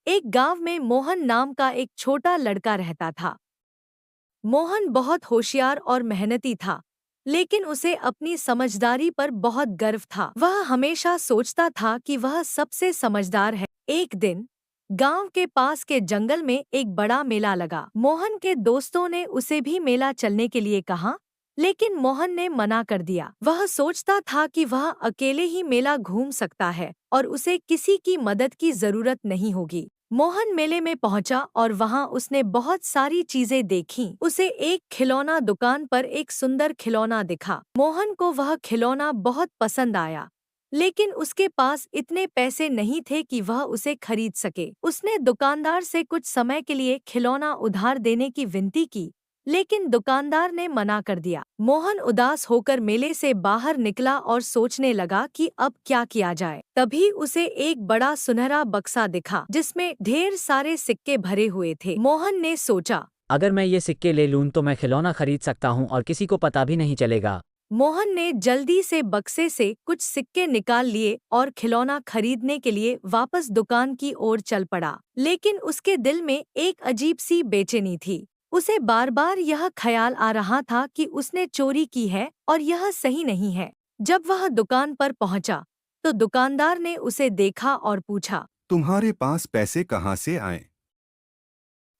एक गांव में मोहन नाम का एक छोटा लड़का रहता था। मोहन बहुत होशियार और मेहनती था, लेकिन उसे अपनी समझदारी पर बहुत गर्व था। वह हमेशा सोचता था कि वह सबसे समझदार है। एक दिन गांव के पास के जंगल में एक बड़ा मेला लगा। मोहन के दोस्तों ने उसे भी मेला चलने के लिए कहा, लेकिन मोहन ने मना कर दिया। वह सोचता था कि वह अकेले ही मेला घूम सकता है और उसे किसी की मदद की जरूरत नहीं होगी। मोहन मेले में पहुंचा और वहां उसने बहुत सारी चीजें देखीं। उसे एक खिलौना दुकान पर एक सुंदर खिलौना दिखा। मोहन को वह खिलौना बहुत पसंद आया, लेकिन उसके पास इतने पैसे नहीं थे कि वह उसे खरीद सके। उसने दुकानदार से कुछ समय के लिए खिलौना उधार देने की विनती की, लेकिन दुकानदार ने मना कर दिया। मोहन उदास होकर मेले से बाहर निकला और सोचने लगा कि अब क्या किया जाए। तभी उसे एक बड़ा सुनहरा बक्सा दिखा, जिसमें ढेर सारे सिक्के भरे हुए थे। मोहन ने सोचा, अगर मैं ये सिक्के ले लूं तो मैं खिलौना खरीद सकता हूं और किसी को पता भी नहीं चलेगा। मोहन ने जल्दी से बक्से से कुछ सिक्के निकाल लिए और खिलौना खरीदने के लिए वापस दुकान की ओर चल पड़ा। लेकिन उसके दिल में एक अजीब सी बेचैनी थी। उसे बार बार यह ख्याल आ रहा था कि उसने चोरी की है और यह सही नहीं है। जब वह दुकान पर पहुंचा, तो दुकानदार ने उसे देखा और पूछा, तुम्हारे पास पैसे कहाँ से आए?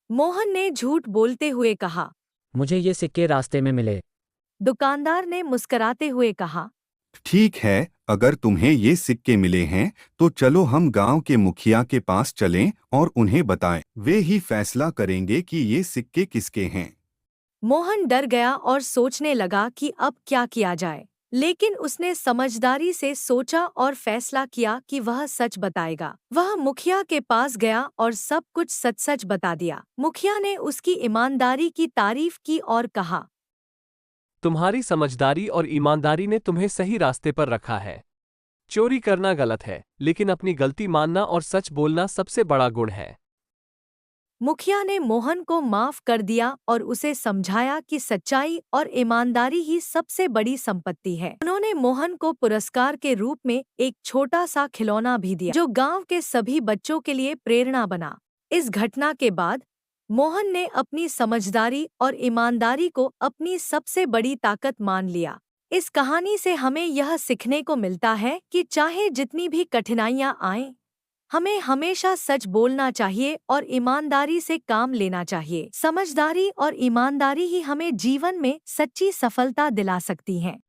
मोहन ने झूठ बोलते हुए कहा। मुझे ये सिक्के रास्ते में मिले। दुकानदार ने मुस्कुराते हुए कहा, ठीक है, अगर तुम्हें ये सिक्के मिले हैं तो चलो हम गांव के मुखिया के पास चलें और उन्हें बताएं। वे ही फैसला करेंगे कि ये सिक्के किसके हैं। मोहन डर गया और सोचने लगा कि अब क्या किया जाए। लेकिन उसने समझदारी से सोचा और फैसला किया कि वह सच बताएगा। वह मुखिया के पास गया और सब कुछ सच सच बता दिया। मुखिया ने उसकी ईमानदारी की तारीफ की और कहा, तुम्हारी समझदारी और ईमानदारी ने तुम्हें सही रास्ते पर रखा है। चोरी करना गलत है, लेकिन अपनी गलती मानना और सच बोलना सबसे बड़ा गुण है। मुखिया ने मोहन को माफ कर दिया और उसे समझाया कि सच्चाई और ईमानदारी ही सबसे बड़ी संपत्ति है। उन्होंने मोहन को पुरस्कार के रूप में एक छोटा सा खिलौना भी दिया, जो गांव के सभी बच्चों के लिए प्रेरणा बना। इस घटना के बाद मोहन ने अपनी समझदारी और ईमानदारी को अपनी सबसे बड़ी ताकत मान लिया। इस कहानी से हमें यह सीखने को मिलता है कि चाहे जितनी भी कठिनाइयां आएं, हमें हमेशा सच बोलना चाहिए और ईमानदारी से काम लेना चाहिए। समझदारी और ईमानदारी ही हमें जीवन में सच्ची सफलता दिला सकती हैं।